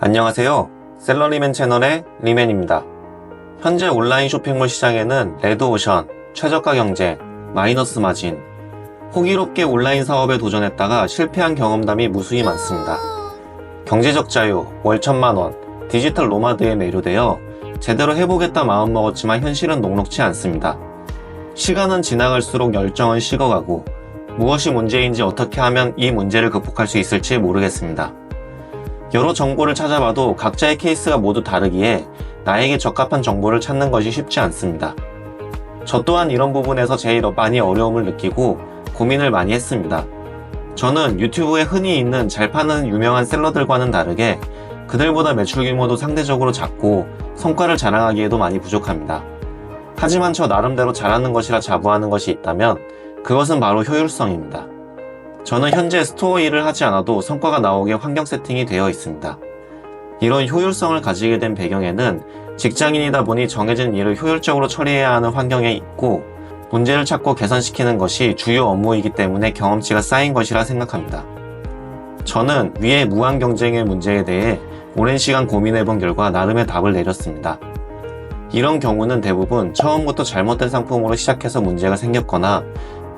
안녕하세요. 셀러리맨 채널의 리맨입니다. 현재 온라인 쇼핑몰 시장에는 레드오션, 최저가 경쟁, 마이너스 마진, 호기롭게 온라인 사업에 도전했다가 실패한 경험담이 무수히 많습니다. 경제적 자유, 월 1000만원, 디지털 노마드에 매료되어 제대로 해보겠다 마음먹었지만 현실은 녹록지 않습니다. 시간은 지나갈수록 열정은 식어가고 무엇이 문제인지 어떻게 하면 이 문제를 극복할 수 있을지 모르겠습니다. 여러 정보를 찾아봐도 각자의 케이스가 모두 다르기에 나에게 적합한 정보를 찾는 것이 쉽지 않습니다. 저 또한 이런 부분에서 제일 많이 어려움을 느끼고 고민을 많이 했습니다. 저는 유튜브에 흔히 있는 잘 파는 유명한 셀러들과는 다르게 그들보다 매출 규모도 상대적으로 작고 성과를 자랑하기에도 많이 부족합니다. 하지만 저 나름대로 잘하는 것이라 자부하는 것이 있다면 그것은 바로 효율성입니다. 저는 현재 스토어 일을 하지 않아도 성과가 나오게 환경 세팅이 되어 있습니다. 이런 효율성을 가지게 된 배경에는 직장인이다 보니 정해진 일을 효율적으로 처리해야 하는 환경에 있고 문제를 찾고 개선시키는 것이 주요 업무이기 때문에 경험치가 쌓인 것이라 생각합니다. 저는 위의 무한 경쟁의 문제에 대해 오랜 시간 고민해본 결과 나름의 답을 내렸습니다. 이런 경우는 대부분 처음부터 잘못된 상품으로 시작해서 문제가 생겼거나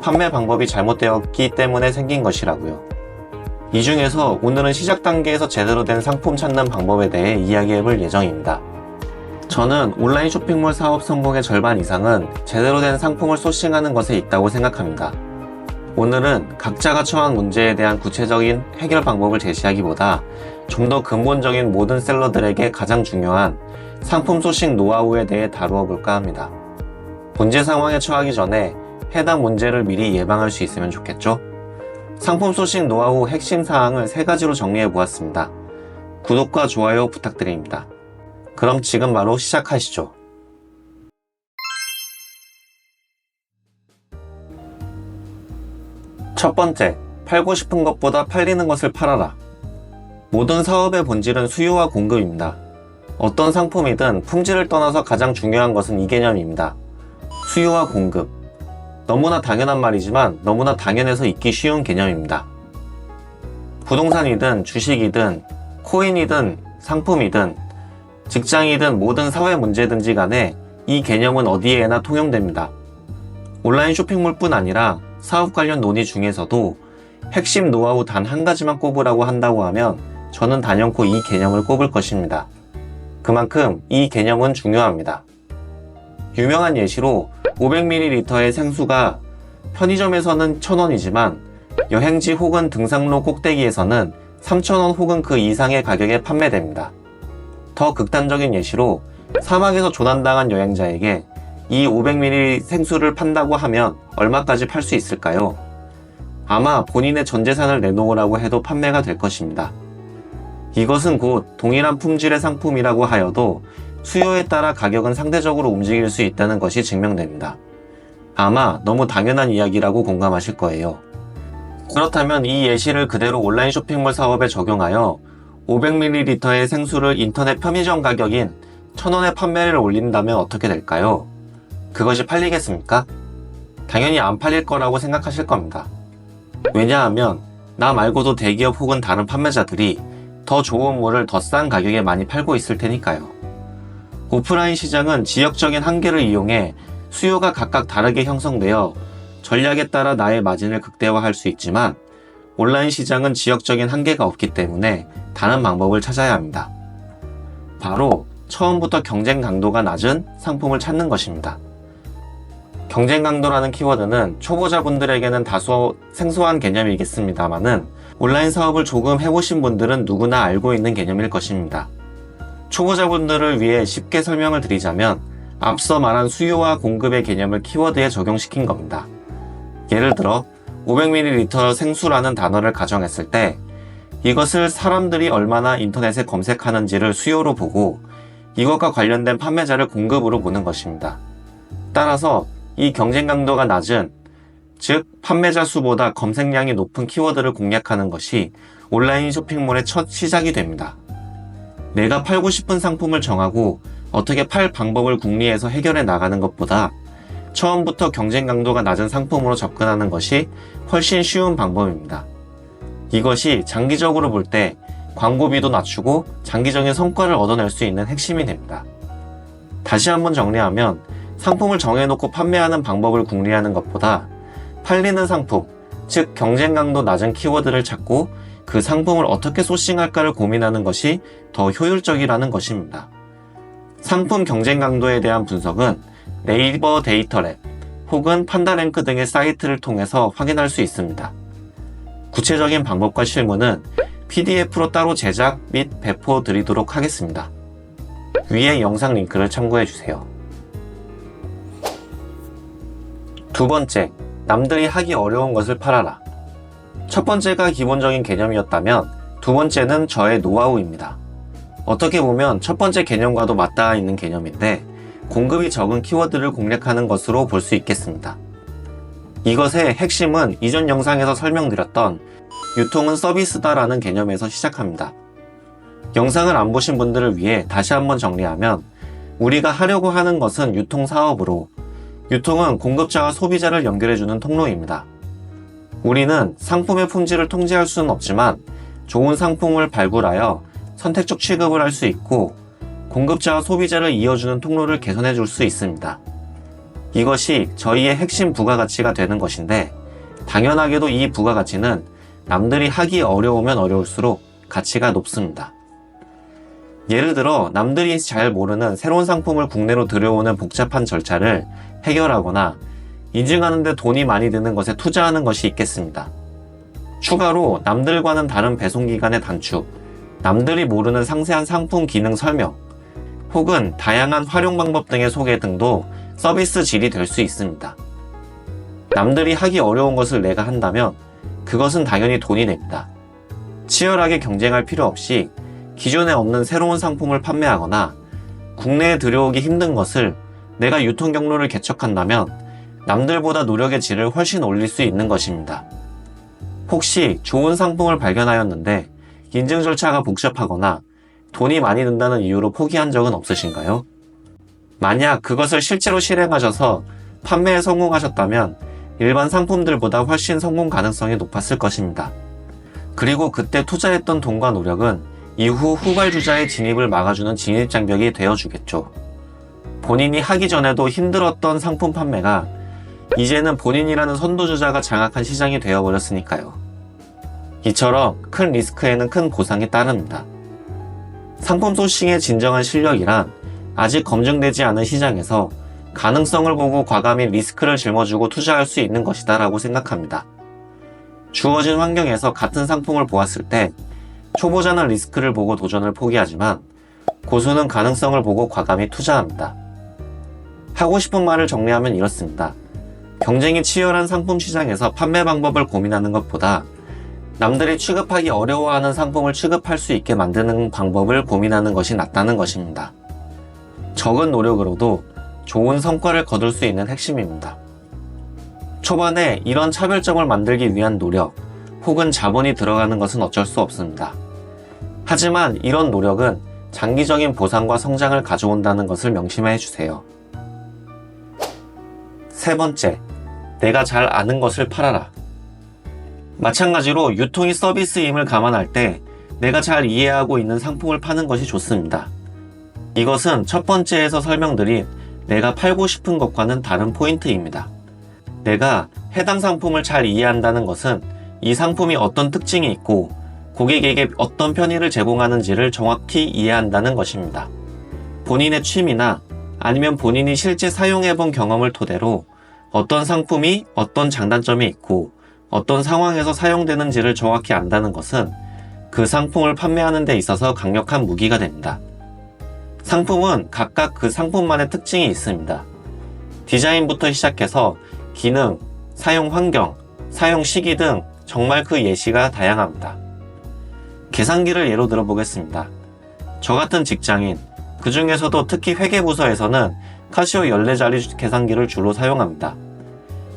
판매 방법이 잘못되었기 때문에 생긴 것이라고요. 이 중에서 오늘은 시작 단계에서 제대로 된 상품 찾는 방법에 대해 이야기해볼 예정입니다. 저는 온라인 쇼핑몰 사업 성공의 절반 이상은 제대로 된 상품을 소싱하는 것에 있다고 생각합니다. 오늘은 각자가 처한 문제에 대한 구체적인 해결 방법을 제시하기보다 좀 더 근본적인 모든 셀러들에게 가장 중요한 상품 소싱 노하우에 대해 다루어 볼까 합니다. 문제 상황에 처하기 전에 해당 문제를 미리 예방할 수 있으면 좋겠죠? 상품 소싱 노하우 핵심 사항을 3가지로 정리해 보았습니다. 구독과 좋아요 부탁드립니다. 그럼 지금 바로 시작하시죠. 첫 번째, 팔고 싶은 것보다 팔리는 것을 팔아라. 모든 사업의 본질은 수요와 공급입니다. 어떤 상품이든 품질을 떠나서 가장 중요한 것은 이 개념입니다. 수요와 공급. 너무나 당연한 말이지만 너무나 당연해서 잊기 쉬운 개념입니다. 부동산이든 주식이든 코인이든 상품이든 직장이든 모든 사회 문제든지 간에 이 개념은 어디에나 통용됩니다. 온라인 쇼핑몰뿐 아니라 사업 관련 논의 중에서도 핵심 노하우 단 한 가지만 꼽으라고 한다고 하면 저는 단연코 이 개념을 꼽을 것입니다. 그만큼 이 개념은 중요합니다. 유명한 예시로 500ml의 생수가 편의점에서는 1000원이지만 여행지 혹은 등산로 꼭대기에서는 3000원 혹은 그 이상의 가격에 판매됩니다. 더 극단적인 예시로 사막에서 조난당한 여행자에게 이 500ml 생수를 판다고 하면 얼마까지 팔 수 있을까요? 아마 본인의 전 재산을 내놓으라고 해도 판매가 될 것입니다. 이것은 곧 동일한 품질의 상품이라고 하여도 수요에 따라 가격은 상대적으로 움직일 수 있다는 것이 증명됩니다. 아마 너무 당연한 이야기라고 공감하실 거예요. 그렇다면 이 예시를 그대로 온라인 쇼핑몰 사업에 적용하여 500ml의 생수를 인터넷 편의점 가격인 1000원에 판매를 올린다면 어떻게 될까요? 그것이 팔리겠습니까? 당연히 안 팔릴 거라고 생각하실 겁니다. 왜냐하면 나 말고도 대기업 혹은 다른 판매자들이 더 좋은 물을 더 싼 가격에 많이 팔고 있을 테니까요. 오프라인 시장은 지역적인 한계를 이용해 수요가 각각 다르게 형성되어 전략에 따라 나의 마진을 극대화할 수 있지만 온라인 시장은 지역적인 한계가 없기 때문에 다른 방법을 찾아야 합니다. 바로 처음부터 경쟁 강도가 낮은 상품을 찾는 것입니다. 경쟁 강도라는 키워드는 초보자분들에게는 다소 생소한 개념이겠습니다만은 온라인 사업을 조금 해보신 분들은 누구나 알고 있는 개념일 것입니다. 초보자분들을 위해 쉽게 설명을 드리자면 앞서 말한 수요와 공급의 개념을 키워드에 적용시킨 겁니다. 예를 들어 500ml 생수라는 단어를 가정했을 때 이것을 사람들이 얼마나 인터넷에 검색하는지를 수요로 보고 이것과 관련된 판매자를 공급으로 보는 것입니다. 따라서 이 경쟁 강도가 낮은, 즉 판매자 수보다 검색량이 높은 키워드를 공략하는 것이 온라인 쇼핑몰의 첫 시작이 됩니다. 내가 팔고 싶은 상품을 정하고 어떻게 팔 방법을 궁리해서 해결해 나가는 것보다 처음부터 경쟁 강도가 낮은 상품으로 접근하는 것이 훨씬 쉬운 방법입니다. 이것이 장기적으로 볼 때 광고비도 낮추고 장기적인 성과를 얻어낼 수 있는 핵심이 됩니다. 다시 한번 정리하면 상품을 정해놓고 판매하는 방법을 궁리하는 것보다 팔리는 상품, 즉 경쟁 강도 낮은 키워드를 찾고 그 상품을 어떻게 소싱할까를 고민하는 것이 더 효율적이라는 것입니다. 상품 경쟁 강도에 대한 분석은 네이버 데이터랩 혹은 판다랭크 등의 사이트를 통해서 확인할 수 있습니다. 구체적인 방법과 실무는 PDF로 따로 제작 및 배포 드리도록 하겠습니다. 위의 영상 링크를 참고해주세요. 두 번째, 남들이 하기 어려운 것을 팔아라. 첫 번째가 기본적인 개념이었다면 두 번째는 저의 노하우입니다. 어떻게 보면 첫 번째 개념과도 맞닿아 있는 개념인데 공급이 적은 키워드를 공략하는 것으로 볼 수 있겠습니다. 이것의 핵심은 이전 영상에서 설명드렸던 유통은 서비스다라는 개념에서 시작합니다. 영상을 안 보신 분들을 위해 다시 한번 정리하면 우리가 하려고 하는 것은 유통사업으로 유통은 공급자와 소비자를 연결해주는 통로입니다. 우리는 상품의 품질을 통제할 수는 없지만 좋은 상품을 발굴하여 선택적 취급을 할 수 있고 공급자와 소비자를 이어주는 통로를 개선해 줄 수 있습니다. 이것이 저희의 핵심 부가가치가 되는 것인데 당연하게도 이 부가가치는 남들이 하기 어려우면 어려울수록 가치가 높습니다. 예를 들어 남들이 잘 모르는 새로운 상품을 국내로 들여오는 복잡한 절차를 해결하거나 인증하는 데 돈이 많이 드는 것에 투자하는 것이 있겠습니다. 추가로 남들과는 다른 배송기간의 단축, 남들이 모르는 상세한 상품 기능 설명, 혹은 다양한 활용 방법 등의 소개 등도 서비스 질이 될 수 있습니다. 남들이 하기 어려운 것을 내가 한다면 그것은 당연히 돈이 냅니다. 치열하게 경쟁할 필요 없이 기존에 없는 새로운 상품을 판매하거나 국내에 들여오기 힘든 것을 내가 유통 경로를 개척한다면 남들보다 노력의 질을 훨씬 올릴 수 있는 것입니다. 혹시 좋은 상품을 발견하였는데 인증 절차가 복잡하거나 돈이 많이 든다는 이유로 포기한 적은 없으신가요? 만약 그것을 실제로 실행하셔서 판매에 성공하셨다면 일반 상품들보다 훨씬 성공 가능성이 높았을 것입니다. 그리고 그때 투자했던 돈과 노력은 이후 후발주자의 진입을 막아주는 진입장벽이 되어주겠죠. 본인이 하기 전에도 힘들었던 상품 판매가 이제는 본인이라는 선두주자가 장악한 시장이 되어버렸으니까요. 이처럼 큰 리스크에는 큰 보상이 따릅니다. 상품 소싱의 진정한 실력이란 아직 검증되지 않은 시장에서 가능성을 보고 과감히 리스크를 짊어지고 투자할 수 있는 것이다 라고 생각합니다. 주어진 환경에서 같은 상품을 보았을 때 초보자는 리스크를 보고 도전을 포기하지만 고수는 가능성을 보고 과감히 투자합니다. 하고 싶은 말을 정리하면 이렇습니다. 경쟁이 치열한 상품 시장에서 판매 방법을 고민하는 것보다 남들이 취급하기 어려워하는 상품을 취급할 수 있게 만드는 방법을 고민하는 것이 낫다는 것입니다. 적은 노력으로도 좋은 성과를 거둘 수 있는 핵심입니다. 초반에 이런 차별점을 만들기 위한 노력 혹은 자본이 들어가는 것은 어쩔 수 없습니다. 하지만 이런 노력은 장기적인 보상과 성장을 가져온다는 것을 명심해 주세요. 세 번째, 내가 잘 아는 것을 팔아라. 마찬가지로 유통이 서비스임을 감안할 때 내가 잘 이해하고 있는 상품을 파는 것이 좋습니다. 이것은 첫 번째에서 설명드린 내가 팔고 싶은 것과는 다른 포인트입니다. 내가 해당 상품을 잘 이해한다는 것은 이 상품이 어떤 특징이 있고 고객에게 어떤 편의를 제공하는지를 정확히 이해한다는 것입니다. 본인의 취미나 아니면 본인이 실제 사용해본 경험을 토대로 어떤 상품이 어떤 장단점이 있고 어떤 상황에서 사용되는지를 정확히 안다는 것은 그 상품을 판매하는 데 있어서 강력한 무기가 됩니다. 상품은 각각 그 상품만의 특징이 있습니다. 디자인부터 시작해서 기능, 사용 환경, 사용 시기 등 정말 그 예시가 다양합니다. 계산기를 예로 들어보겠습니다. 저 같은 직장인, 그 중에서도 특히 회계부서에서는 카시오 14자리 계산기를 주로 사용합니다.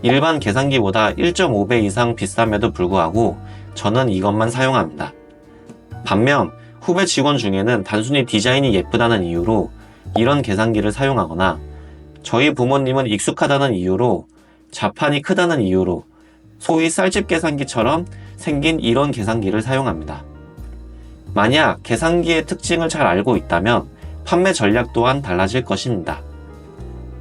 일반 계산기보다 1.5배 이상 비쌈에도 불구하고 저는 이것만 사용합니다. 반면 후배 직원 중에는 단순히 디자인이 예쁘다는 이유로 이런 계산기를 사용하거나 저희 부모님은 익숙하다는 이유로 자판이 크다는 이유로 소위 쌀집 계산기처럼 생긴 이런 계산기를 사용합니다. 만약 계산기의 특징을 잘 알고 있다면 판매 전략 또한 달라질 것입니다.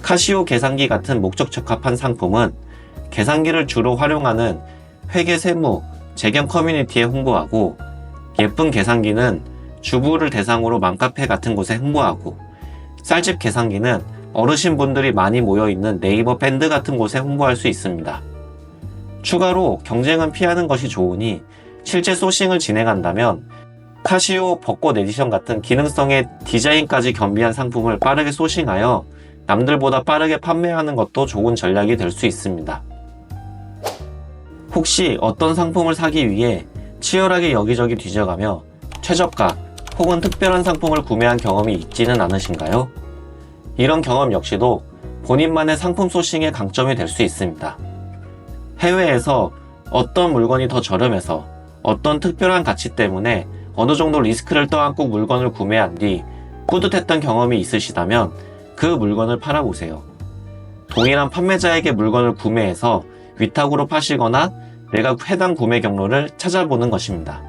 카시오 계산기 같은 목적 적합한 상품은 계산기를 주로 활용하는 회계 세무, 재경 커뮤니티에 홍보하고, 예쁜 계산기는 주부를 대상으로 맘카페 같은 곳에 홍보하고, 쌀집 계산기는 어르신분들이 많이 모여있는 네이버 밴드 같은 곳에 홍보할 수 있습니다. 추가로 경쟁은 피하는 것이 좋으니 실제 소싱을 진행한다면 카시오 벚꽃 에디션 같은 기능성의 디자인까지 겸비한 상품을 빠르게 소싱하여 남들보다 빠르게 판매하는 것도 좋은 전략이 될 수 있습니다. 혹시 어떤 상품을 사기 위해 치열하게 여기저기 뒤져가며 최저가 혹은 특별한 상품을 구매한 경험이 있지는 않으신가요? 이런 경험 역시도 본인만의 상품 소싱의 강점이 될 수 있습니다. 해외에서 어떤 물건이 더 저렴해서 어떤 특별한 가치 때문에 어느 정도 리스크를 떠안고 물건을 구매한 뒤 뿌듯했던 경험이 있으시다면 그 물건을 팔아보세요. 동일한 판매자에게 물건을 구매해서 위탁으로 파시거나 내가 해당 구매 경로를 찾아보는 것입니다.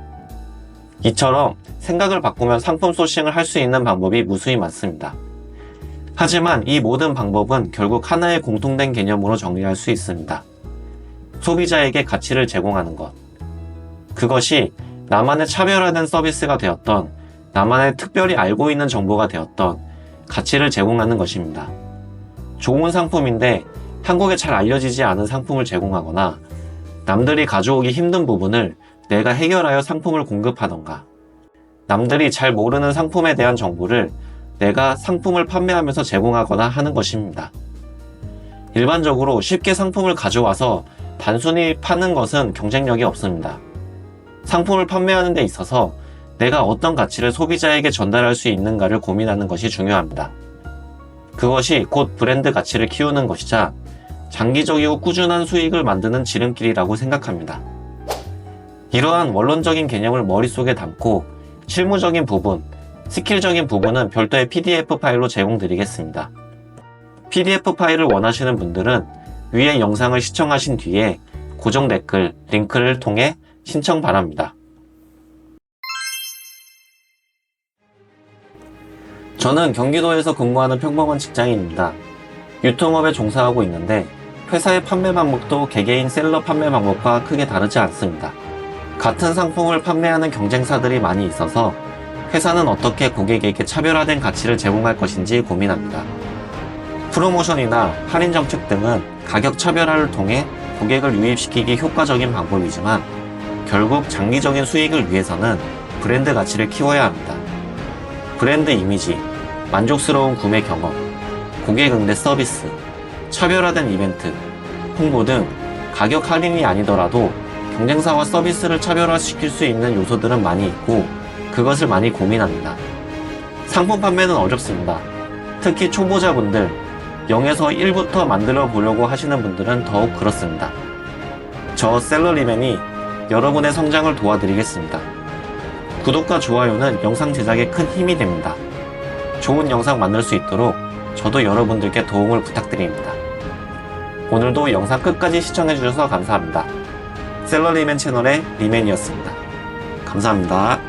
이처럼 생각을 바꾸면 상품 소싱을 할 수 있는 방법이 무수히 많습니다. 하지만 이 모든 방법은 결국 하나의 공통된 개념으로 정리할 수 있습니다. 소비자에게 가치를 제공하는 것. 그것이 나만의 차별화된 서비스가 되었던, 나만의 특별히 알고 있는 정보가 되었던 가치를 제공하는 것입니다. 좋은 상품인데 한국에 잘 알려지지 않은 상품을 제공하거나 남들이 가져오기 힘든 부분을 내가 해결하여 상품을 공급하던가, 남들이 잘 모르는 상품에 대한 정보를 내가 상품을 판매하면서 제공하거나 하는 것입니다. 일반적으로 쉽게 상품을 가져와서 단순히 파는 것은 경쟁력이 없습니다. 상품을 판매하는 데 있어서 내가 어떤 가치를 소비자에게 전달할 수 있는가를 고민하는 것이 중요합니다. 그것이 곧 브랜드 가치를 키우는 것이자 장기적이고 꾸준한 수익을 만드는 지름길이라고 생각합니다. 이러한 원론적인 개념을 머릿속에 담고 실무적인 부분, 스킬적인 부분은 별도의 PDF 파일로 제공드리겠습니다. PDF 파일을 원하시는 분들은 위의 영상을 시청하신 뒤에 고정 댓글, 링크를 통해 신청 바랍니다. 저는 경기도에서 근무하는 평범한 직장인입니다. 유통업에 종사하고 있는데 회사의 판매 방법도 개개인 셀러 판매 방법과 크게 다르지 않습니다. 같은 상품을 판매하는 경쟁사들이 많이 있어서 회사는 어떻게 고객에게 차별화된 가치를 제공할 것인지 고민합니다. 프로모션이나 할인 정책 등은 가격 차별화를 통해 고객을 유입시키기 효과적인 방법이지만 결국 장기적인 수익을 위해서는 브랜드 가치를 키워야 합니다. 브랜드 이미지, 만족스러운 구매 경험, 고객 응대 서비스, 차별화된 이벤트, 홍보 등 가격 할인이 아니더라도 경쟁사와 서비스를 차별화시킬 수 있는 요소들은 많이 있고 그것을 많이 고민합니다. 상품 판매는 어렵습니다. 특히 초보자분들, 0에서 1부터 만들어 보려고 하시는 분들은 더욱 그렇습니다. 저 셀러리맨이 여러분의 성장을 도와드리겠습니다. 구독과 좋아요는 영상 제작에 큰 힘이 됩니다. 좋은 영상 만들 수 있도록 저도 여러분들께 도움을 부탁드립니다. 오늘도 영상 끝까지 시청해주셔서 감사합니다. 셀러리맨 채널의 리맨이었습니다. 감사합니다.